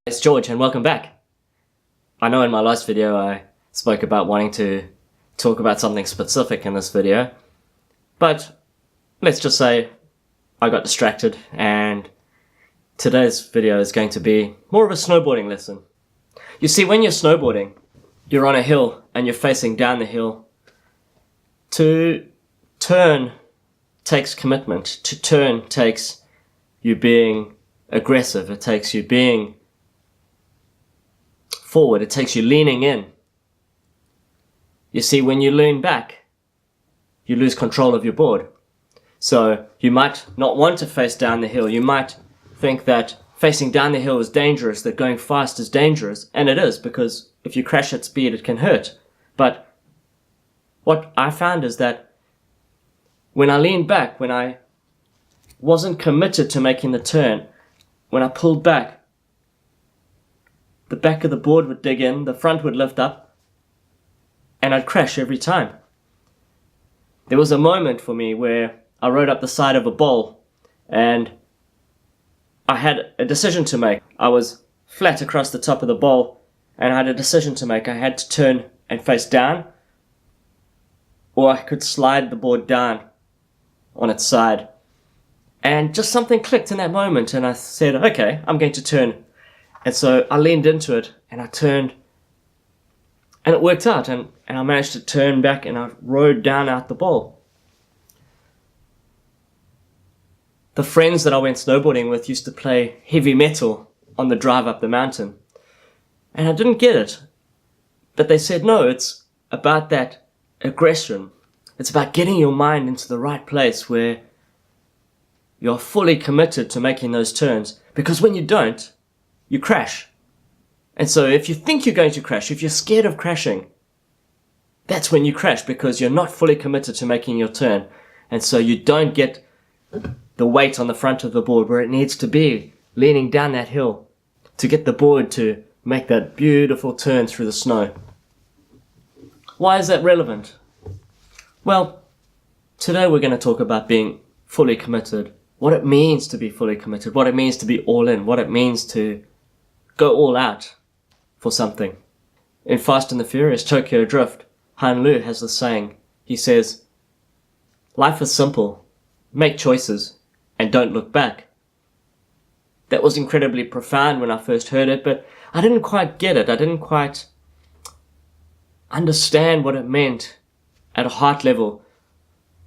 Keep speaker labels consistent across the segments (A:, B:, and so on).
A: It's George and welcome back. I know in my last video I spoke about wanting to talk about something specific in this video, but let's just say I got distracted and today's video is going to be more of a snowboarding lesson. You see, when you're snowboarding, you're on a hill and you're facing down the hill. To turn takes commitment. To turn takes you being aggressive. It takes you being forward. It takes you leaning in. You see, when you lean back, you lose control of your board. So you might not want to face down the hill. You might think that facing down the hill is dangerous, that going fast is dangerous. And it is, because if you crash at speed, it can hurt. But what I found is that when I leaned back, when I wasn't committed to making the turn, when I pulled back, the back of the board would dig in, the front would lift up, and I'd crash every time. There was a moment for me where I rode up the side of a bowl and I had a decision to make. I was flat across the top of the bowl and I had a decision to make. I had to turn and face down, or I could slide the board down on its side. And just something clicked in that moment and I said, okay, I'm going to turn. And so I leaned into it and I turned and it worked out, and I managed to turn back and I rode down out the bowl. The friends that I went snowboarding with used to play heavy metal on the drive up the mountain. And I didn't get it. But they said, no, it's about that aggression. It's about getting your mind into the right place where you're fully committed to making those turns. Because when you don't, you crash. And so if you think you're going to crash, if you're scared of crashing, that's when you crash, because you're not fully committed to making your turn. And so you don't get the weight on the front of the board where it needs to be, leaning down that hill to get the board to make that beautiful turn through the snow. Why is that relevant? Well, today we're going to talk about being fully committed, what it means to be fully committed, what it means to be all in, what it means to go all out for something. In Fast and the Furious, Tokyo Drift, Han Lu has this saying. He says, life is simple. Make choices and don't look back. That was incredibly profound when I first heard it, but I didn't quite get it. I didn't quite understand what it meant at a heart level.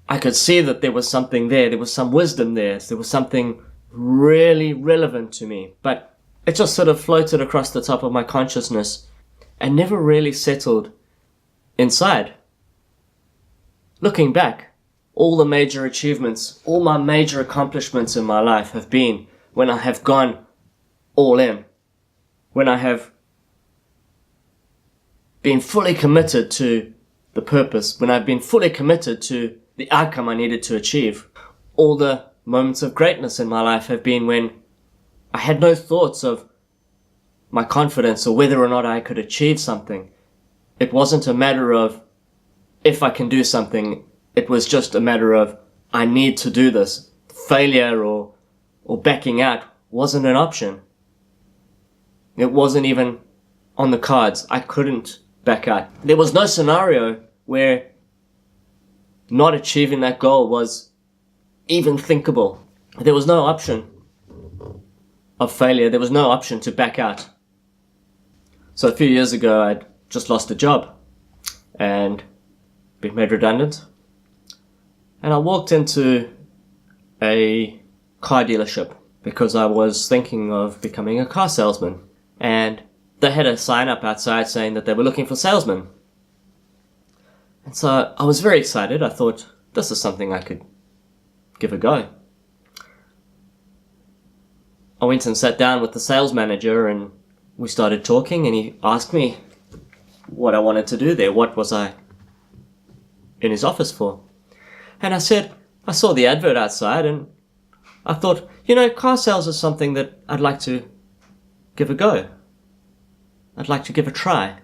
A: I could see that there was something there. There was some wisdom there. There was something really relevant to me, but it just sort of floated across the top of my consciousness and never really settled inside. Looking back, all the major achievements, all my major accomplishments in my life have been when I have gone all in, when I have been fully committed to the purpose, when I've been fully committed to the outcome I needed to achieve. All the moments of greatness in my life have been when I had no thoughts of my confidence or whether or not I could achieve something. It wasn't a matter of if I can do something. It was just a matter of I need to do this. Failure or backing out wasn't an option. It wasn't even on the cards. I couldn't back out. There was no scenario where not achieving that goal was even thinkable. There was no option of failure. There was no option to back out. So a few years ago, I'd just lost a job and been made redundant. And I walked into a car dealership because I was thinking of becoming a car salesman. And they had a sign up outside saying that they were looking for salesmen. And so I was very excited. I thought, this is something I could give a go. I went and sat down with the sales manager and we started talking, and he asked me what I wanted to do there. What was I in his office for? And I said, I saw the advert outside and I thought, car sales is something that I'd like to give a go. I'd like to give a try.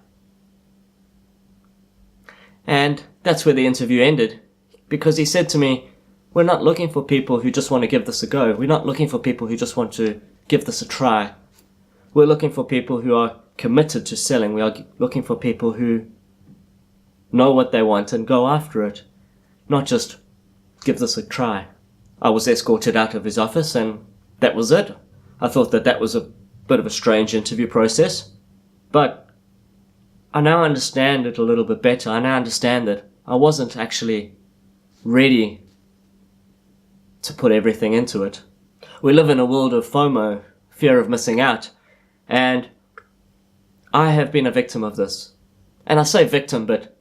A: And that's where the interview ended, because he said to me, we're not looking for people who just want to give this a go. We're not looking for people who just want to give this a try. We're looking for people who are committed to selling. We are looking for people who know what they want and go after it, not just give this a try. I was escorted out of his office and that was it. I thought that was a bit of a strange interview process, but I now understand it a little bit better. I now understand that I wasn't actually ready to put everything into it. We live in a world of FOMO, fear of missing out, and I have been a victim of this. And I say victim, but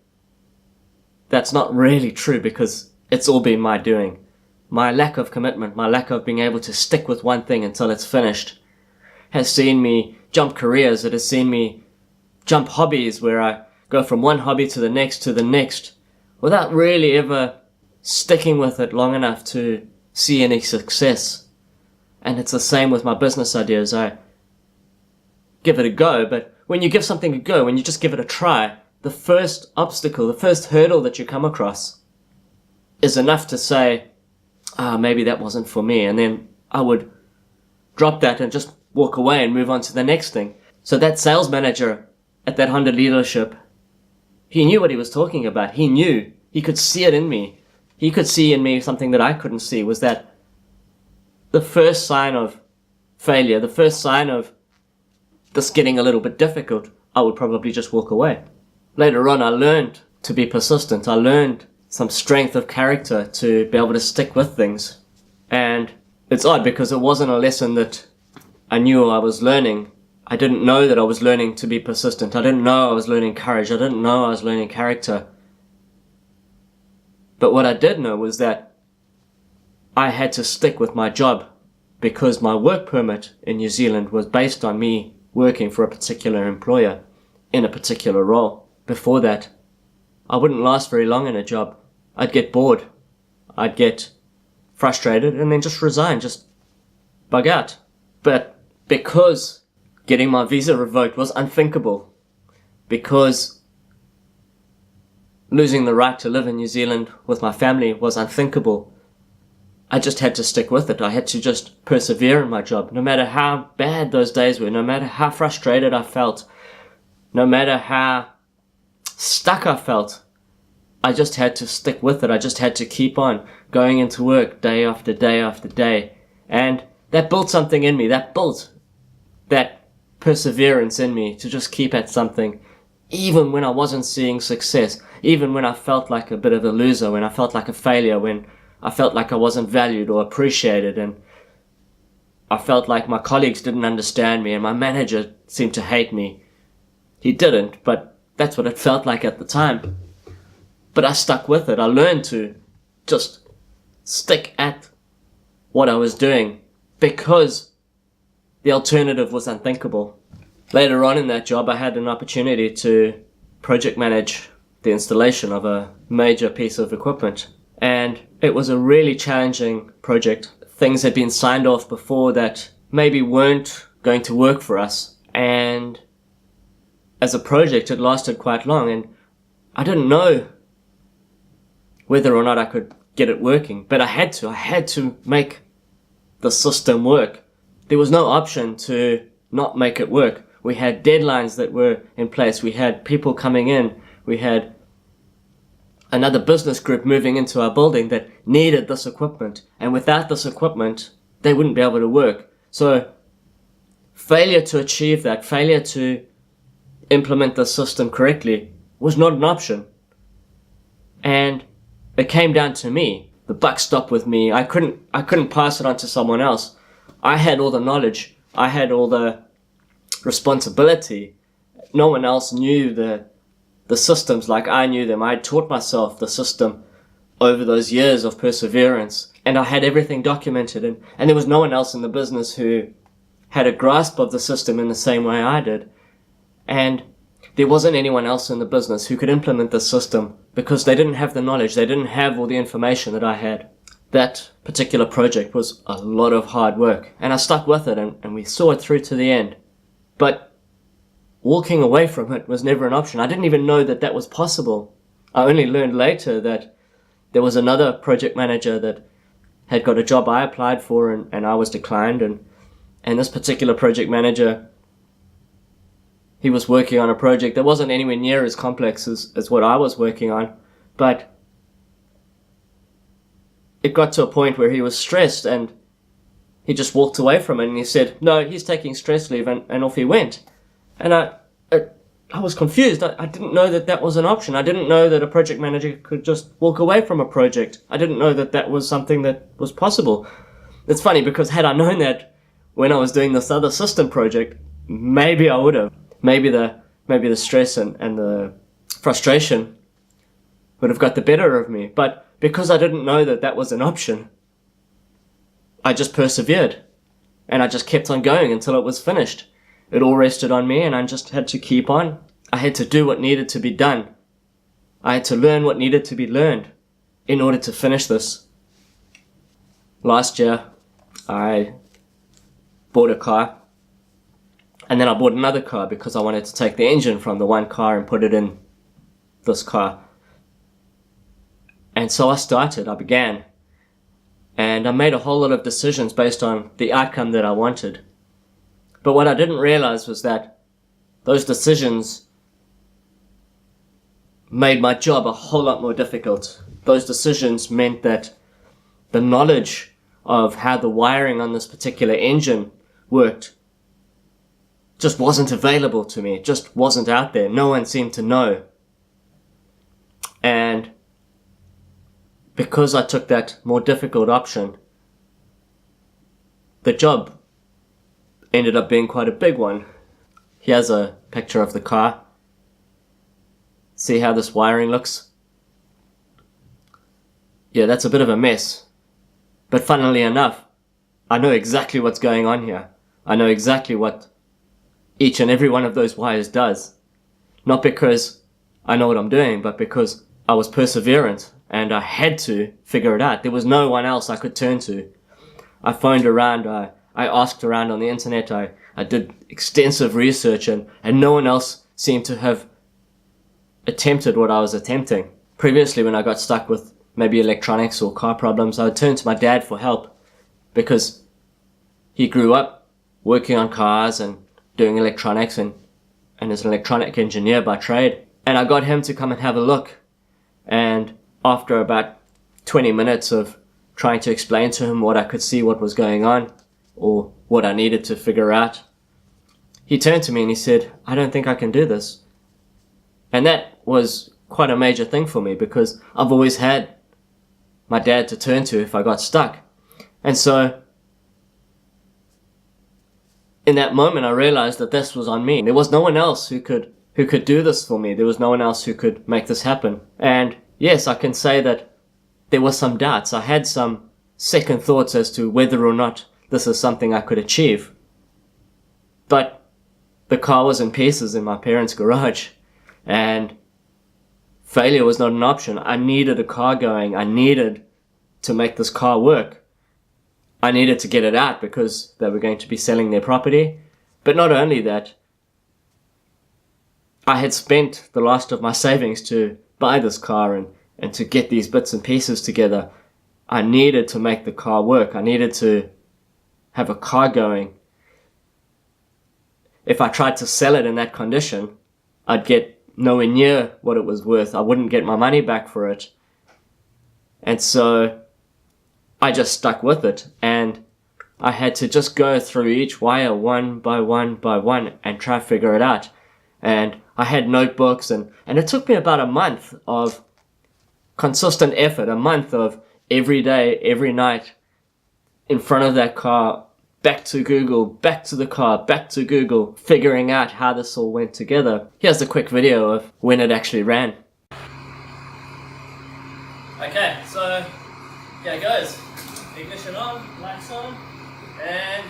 A: that's not really true because it's all been my doing. My lack of commitment, my lack of being able to stick with one thing until it's finished has seen me jump careers. It has seen me jump hobbies where I go from one hobby to the next without really ever sticking with it long enough to see any success. And it's the same with my business ideas. I give it a go, but when you give something a go, when you just give it a try, the first obstacle, the first hurdle that you come across is enough to say, maybe that wasn't for me. And then I would drop that and just walk away and move on to the next thing. So that sales manager at that Honda dealership, he knew what he was talking about. He knew. He could see it in me. He could see in me something that I couldn't see, was that the first sign of failure, the first sign of this getting a little bit difficult, I would probably just walk away. Later on, I learned to be persistent. I learned some strength of character to be able to stick with things. And it's odd because it wasn't a lesson that I knew I was learning. I didn't know that I was learning to be persistent. I didn't know I was learning courage. I didn't know I was learning character. But what I did know was that I had to stick with my job because my work permit in New Zealand was based on me working for a particular employer in a particular role. Before that, I wouldn't last very long in a job. I'd get bored. I'd get frustrated and then just resign, just bug out. But because getting my visa revoked was unthinkable, because losing the right to live in New Zealand with my family was unthinkable, I just had to stick with it. I had to just persevere in my job, no matter how bad those days were, no matter how frustrated I felt, no matter how stuck I felt. I just had to stick with it. I just had to keep on going into work day after day after day. And that built something in me. That built that perseverance in me to just keep at something, even when I wasn't seeing success, even when I felt like a bit of a loser, when I felt like a failure, when I felt like I wasn't valued or appreciated, and I felt like my colleagues didn't understand me and my manager seemed to hate me. He didn't, but that's what it felt like at the time. But I stuck with it. I learned to just stick at what I was doing because the alternative was unthinkable. Later on in that job, I had an opportunity to project manage the installation of a major piece of equipment. And it was a really challenging project. Things had been signed off before that maybe weren't going to work for us. And as a project, it lasted quite long. And I didn't know whether or not I could get it working. But I had to make the system work. There was no option to not make it work. We had deadlines that were in place. We had people coming in. We had another business group moving into our building that needed this equipment. And without this equipment, they wouldn't be able to work. So failure to achieve that, failure to implement the system correctly was not an option. And it came down to me. The buck stopped with me. I couldn't pass it on to someone else. I had all the knowledge. I had all the responsibility. No one else knew the systems like I knew them. I had taught myself the system over those years of perseverance, and I had everything documented, and there was no one else in the business who had a grasp of the system in the same way I did. And there wasn't anyone else in the business who could implement the system because they didn't have the knowledge, they didn't have all the information that I had. That particular project was a lot of hard work, and I stuck with it, and we saw it through to the end. But walking away from it was never an option. I didn't even know that that was possible. I only learned later that there was another project manager that had got a job I applied for and I was declined, and this particular project manager he was working on a project that wasn't anywhere near as complex as what I was working on, but it got to a point where he was stressed and he just walked away from it, and he said, no, he's taking stress leave, and off he went. And I was confused. I didn't know that that was an option. I didn't know that a project manager could just walk away from a project. I didn't know that that was something that was possible. It's funny because had I known that when I was doing this other system project, maybe I would have. Maybe the stress and the frustration would have got the better of me. But because I didn't know that that was an option, I just persevered. And I just kept on going until it was finished. It all rested on me, and I just had to keep on. I had to do what needed to be done. I had to learn what needed to be learned in order to finish this. Last year, I bought a car, and then I bought another car because I wanted to take the engine from the one car and put it in this car. And so I began, and I made a whole lot of decisions based on the outcome that I wanted. But what I didn't realize was that those decisions made my job a whole lot more difficult. Those decisions meant that the knowledge of how the wiring on this particular engine worked just wasn't available to me. It just wasn't out there. No one seemed to know. And because I took that more difficult option, the job ended up being quite a big one. Here's a picture of the car. See how this wiring looks? Yeah, that's a bit of a mess. But funnily enough, I know exactly what's going on here. I know exactly what each and every one of those wires does. Not because I know what I'm doing, but because I was perseverant and I had to figure it out. There was no one else I could turn to. I phoned around, I asked around on the internet, I did extensive research, and no one else seemed to have attempted what I was attempting. Previously, when I got stuck with maybe electronics or car problems, I would turn to my dad for help because he grew up working on cars and doing electronics and is an electronic engineer by trade. And I got him to come and have a look. And after about 20 minutes of trying to explain to him what I could see what was going on, or what I needed to figure out, he turned to me and he said, I don't think I can do this. And that was quite a major thing for me because I've always had my dad to turn to if I got stuck. And so in that moment I realized that this was on me. There was no one else who could do this for me. There was no one else who could make this happen. And yes, I can say that there were some doubts. I had some second thoughts as to whether or not this is something I could achieve. But the car was in pieces in my parents' garage, and failure was not an option. I needed a car going. I needed to make this car work. I needed to get it out because they were going to be selling their property. But not only that, I had spent the last of my savings to buy this car and to get these bits and pieces together. I needed to make the car work. I needed to have a car going. If I tried to sell it in that condition, I'd get nowhere near what it was worth. I wouldn't get my money back for it. And so I just stuck with it, and I had to just go through each wire one by one and try to figure it out. And I had notebooks, and it took me about a month of consistent effort, a month of every day, every night in front of that car, back to Google, back to the car, back to Google, figuring out how this all went together. Here's a quick video of when it actually ran. Okay, so here it goes. Ignition on, lights on, and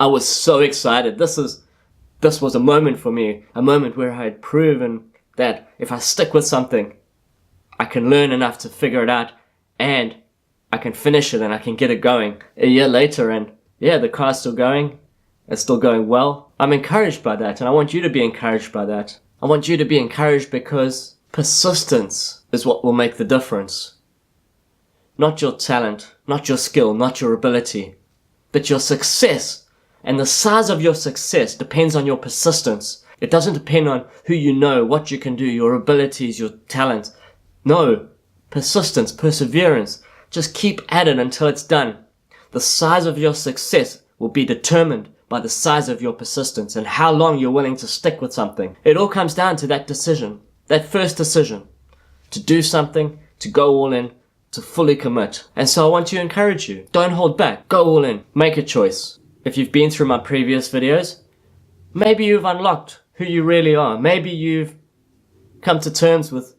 A: I was so excited. This was a moment for me, a moment where I had proven that if I stick with something, I can learn enough to figure it out, and I can finish it and I can get it going. A year later, and yeah, the car's still going. It's still going well. I'm encouraged by that, and I want you to be encouraged by that. I want you to be encouraged because persistence is what will make the difference. Not your talent, not your skill, not your ability, But your success and the size of your success depends on your persistence. It doesn't depend on who you know, what you can do, your abilities, your talents. No, persistence, perseverance. Just keep at it until it's done. The size of your success will be determined by the size of your persistence and how long you're willing to stick with something. It all comes down to that decision, that first decision, to do something, to go all in, to fully commit. And so I want to encourage you, don't hold back, go all in, make a choice. If you've been through my previous videos, maybe you've unlocked who you really are. Maybe you've come to terms with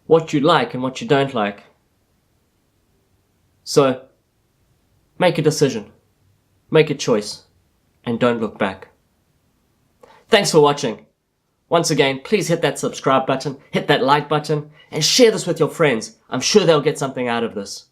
A: what you like and what you don't like. So, make a decision, make a choice, and don't look back. Thanks for watching. Once again, please hit that subscribe button, hit that like button, and share this with your friends. I'm sure they'll get something out of this.